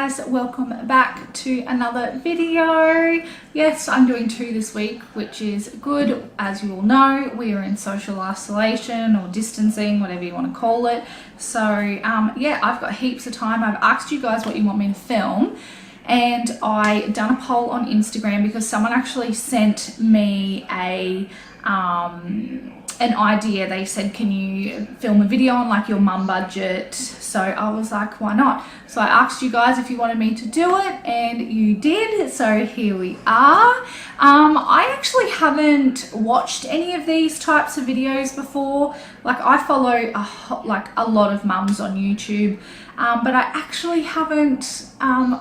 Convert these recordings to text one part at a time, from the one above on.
guys, welcome back to another video. Yes, I'm doing 2 this week, which is good. As you all know, we are in social isolation or distancing, whatever you want to call it. So yeah, I've got heaps of time. I've asked you guys what you want me to film, and I done a poll on Instagram because someone actually sent me an idea. They said, can you film a video on like your mum budget? So I was like, why not? So I asked you guys if you wanted me to do it, and you did. So here we are. I actually haven't watched any of these types of videos before. Like, I follow a lot of mums on YouTube, but I actually haven't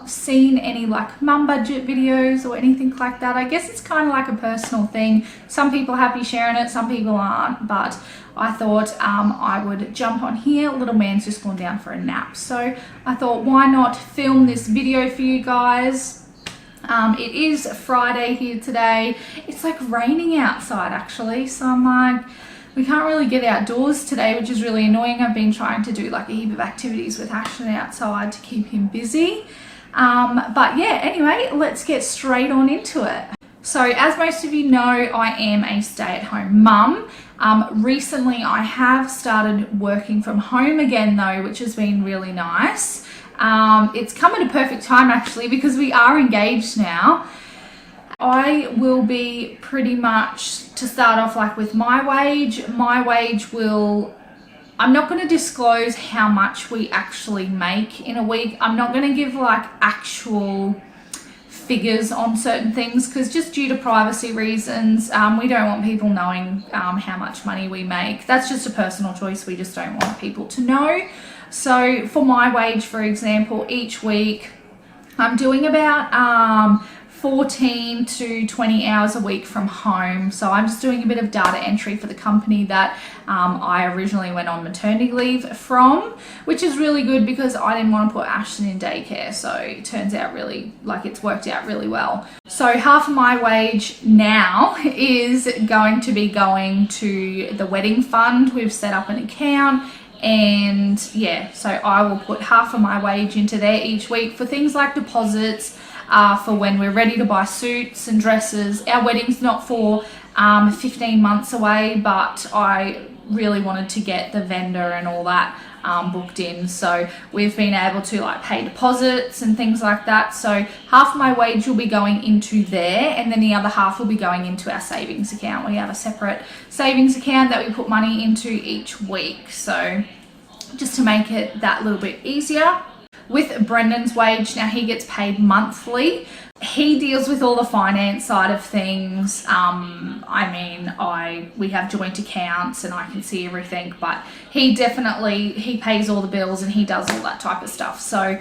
seen any like mum budget videos or anything like that. I guess it's kind of like a personal thing. Some people are happy sharing it, some people aren't, but I thought I would jump on here. Little man's just gone down for a nap, so I thought, why not film this video for you guys. It is Friday here today. It's like raining outside actually, so I'm like, we can't really get outdoors today, which is really annoying. I've been trying to do like a heap of activities with Ashton outside to keep him busy. But yeah, anyway, let's get straight on into it. So as most of you know, I am a stay-at-home mum. Recently I have started working from home again though, which has been really nice. It's come at a perfect time actually, because we are engaged now. I will be pretty much, to start off like with my wage will, I'm not going to disclose how much we actually make in a week. I'm not going to give like actual figures on certain things, because just due to privacy reasons, we don't want people knowing how much money we make. That's just a personal choice. We just don't want people to know. So for my wage, for example, each week I'm doing about 14 to 20 hours a week from home. So I'm just doing a bit of data entry for the company that I originally went on maternity leave from, which is really good because I didn't want to put Ashton in daycare. So it turns out really, like, it's worked out really well. So half of my wage now is going to be going to the wedding fund. We've set up an account. And yeah, so I will put half of my wage into there each week for things like deposits, for when we're ready to buy suits and dresses. Our wedding's not for 15 months away, but I really wanted to get the vendor and all that booked in. So we've been able to like pay deposits and things like that. So half of my wage will be going into there, and then the other half will be going into our savings account. We have a separate savings account that we put money into each week. So just to make it that little bit easier. With Brendan's wage, now he gets paid monthly. He deals with all the finance side of things. We have joint accounts and I can see everything, but he pays all the bills and he does all that type of stuff. So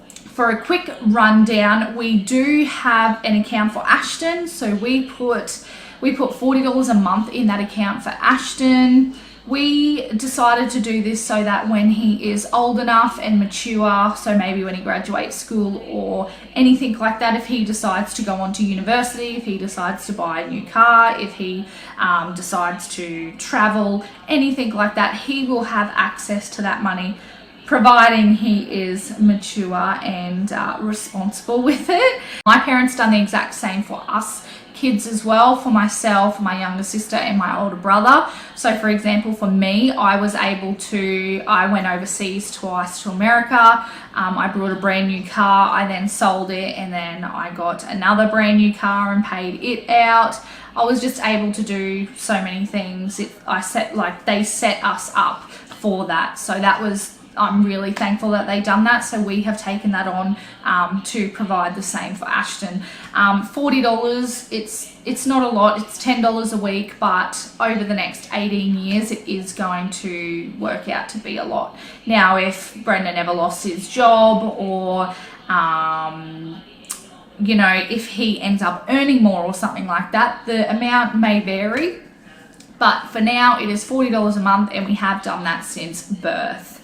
for a quick rundown, we do have an account for Ashton. So we put $40 a month in that account for Ashton. We decided to do this so that when he is old enough and mature, so maybe when he graduates school or anything like that, if he decides to go on to university, if he decides to buy a new car, if he decides to travel, anything like that, he will have access to that money, providing he is mature and responsible with it. My parents done the exact same for us kids as well, for myself, my younger sister and my older brother. So for example, for me, I went overseas twice to America. I brought a brand new car, I then sold it, and then I got another brand new car and paid it out. I was just able to do so many things. They set us up for that. So I'm really thankful that they done that. So we have taken that on to provide the same for Ashton. $40, it's not a lot, it's $10 a week, but over the next 18 years, it is going to work out to be a lot. Now, if Brendan ever lost his job or, if he ends up earning more or something like that, the amount may vary. But for now, it is $40 a month, and we have done that since birth.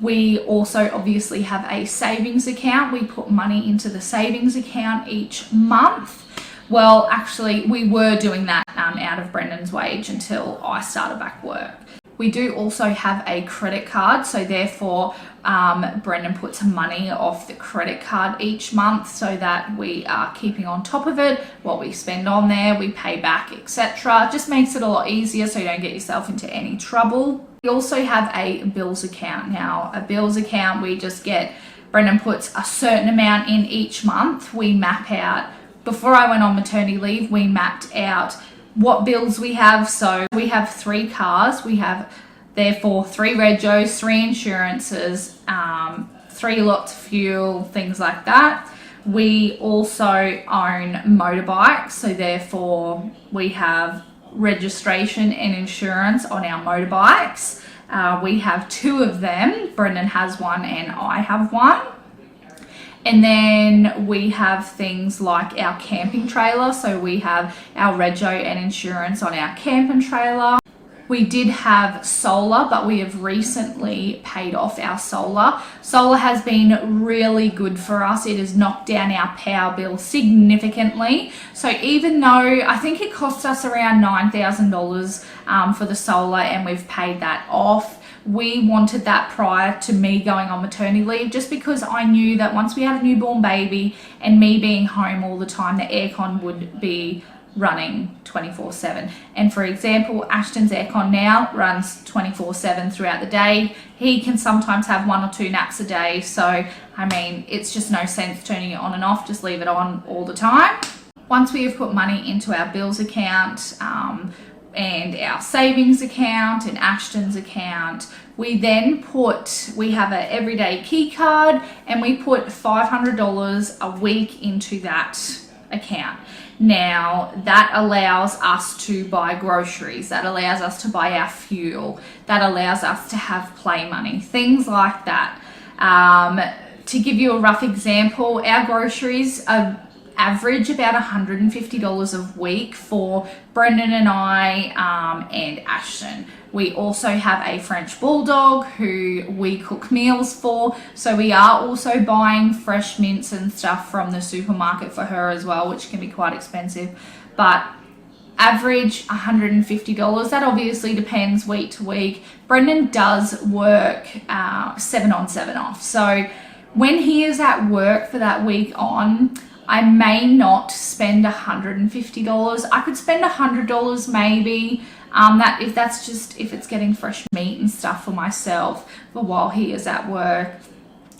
We also obviously have a savings account. We put money into the savings account each month. Well, actually, we were doing that out of Brendan's wage until I started back work. We do also have a credit card, so therefore Brendan puts money off the credit card each month so that we are keeping on top of it. What we spend on there, we pay back, etc. Just makes it a lot easier so you don't get yourself into any trouble. We also have a bills account. Now, a bills account, we just get, Brendan puts a certain amount in each month. We map out, before I went on maternity leave, we mapped out what bills we have. So we have 3 cars. We have therefore 3 regos, 3 insurances, 3 lots of fuel, things like that. We also own motorbikes, so therefore we have registration and insurance on our motorbikes. We have 2 of them. Brendan has one and I have one. And then we have things like our camping trailer. So we have our rego and insurance on our camping trailer. We did have solar, but we have recently paid off our solar. Solar has been really good for us. It has knocked down our power bill significantly. So even though I think it cost us around $9,000 for the solar and we've paid that off, we wanted that prior to me going on maternity leave, just because I knew that once we had a newborn baby and me being home all the time, the aircon would be running 24/7. And for example, Ashton's aircon now runs 24/7 throughout the day. He can sometimes have 1 or 2 naps a day. So, I mean, it's just no sense turning it on and off, just leave it on all the time. Once we have put money into our bills account, and our savings account and Ashton's account, we have an everyday key card and we put $500 a week into that account. Now that allows us to buy groceries, that allows us to buy our fuel, that allows us to have play money, things like that. To give you a rough example, our groceries are average about $150 a week for Brendan and I and Ashton. We also have a French bulldog who we cook meals for, so we are also buying fresh mints and stuff from the supermarket for her as well, which can be quite expensive, but average $150. That obviously depends week to week. Brendan does work 7 on 7 off, so when he is at work for that week on, I may not spend $150. I could spend $100 maybe. If it's getting fresh meat and stuff for myself for while he is at work.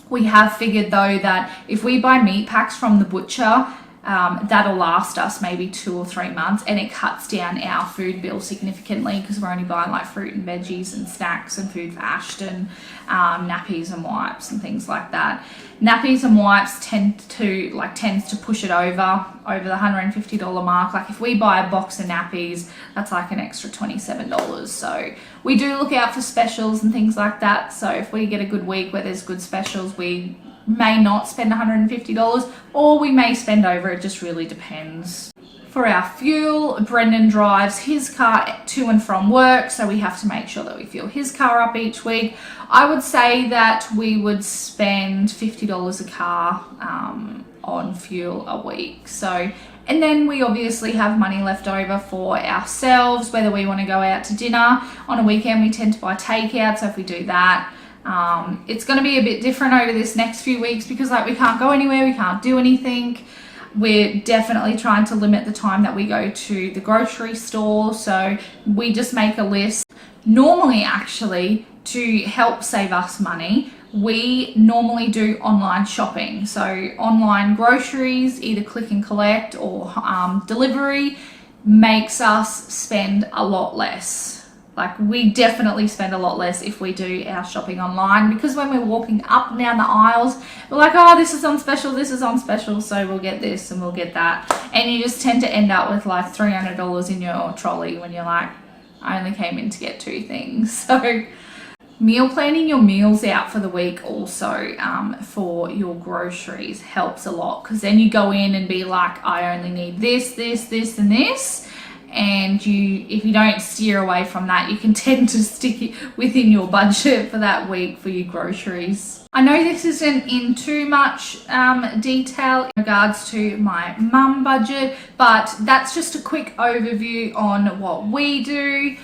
We have figured though that if we buy meat packs from the butcher, that'll last us maybe 2 or 3 months, and it cuts down our food bill significantly because we're only buying like fruit and veggies and snacks and food for Ashton, nappies and wipes and things like that. Nappies and wipes tends to push it over the $150 mark. Like if we buy a box of nappies, that's like an extra $27. So we do look out for specials and things like that. So if we get a good week where there's good specials, we may not spend $150 or we may spend over. It just really depends. For our fuel, Brendan drives his car to and from work, so we have to make sure that we fuel his car up each week. I would say that we would spend $50 a car on fuel a week. So, and then we obviously have money left over for ourselves, whether we want to go out to dinner. On a weekend, we tend to buy takeout, so if we do that, it's going to be a bit different over this next few weeks because we can't go anywhere, we can't do anything. We're definitely trying to limit the time that we go to the grocery store, so we just make a list. Normally, actually, to help save us money, we normally do online shopping. So online groceries, either click and collect or delivery, makes us spend a lot less. Like we definitely spend a lot less if we do our shopping online, because when we're walking up and down the aisles, we're like, oh, this is on special, so we'll get this and we'll get that. And you just tend to end up with like $300 in your trolley when you're like, I only came in to get 2 things. So meal planning your meals out for the week also for your groceries helps a lot, because then you go in and be like, I only need this, this, this, and this. And if you don't steer away from that, you can tend to stick it within your budget for that week for your groceries. I know this isn't in too much detail in regards to my mum budget, but that's just a quick overview on what we do.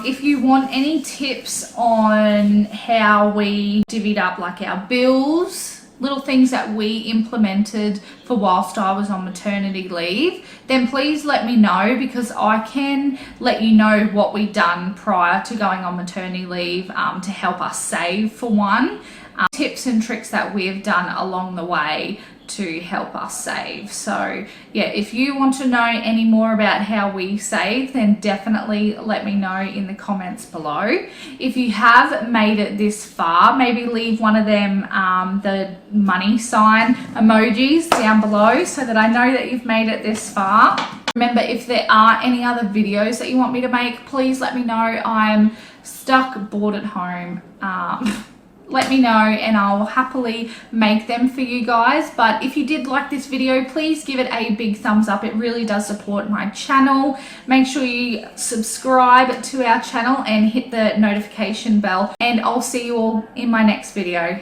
If you want any tips on how we divvied up like our bills, little things that we implemented for whilst I was on maternity leave, then please let me know, because I can let you know what we've done prior to going on maternity leave to help us save for one. Tips and tricks that we've done along the way to help us save. So yeah, if you want to know any more about how we save, then definitely let me know in the comments below. If you have made it this far, maybe leave one of them the money sign emojis down below so that I know that you've made it this far. Remember, if there are any other videos that you want me to make, please let me know. I'm stuck, bored at home. Let me know and I'll happily make them for you guys. But if you did like this video, please give it a big thumbs up. It really does support my channel. Make sure you subscribe to our channel and hit the notification bell, and I'll see you all in my next video.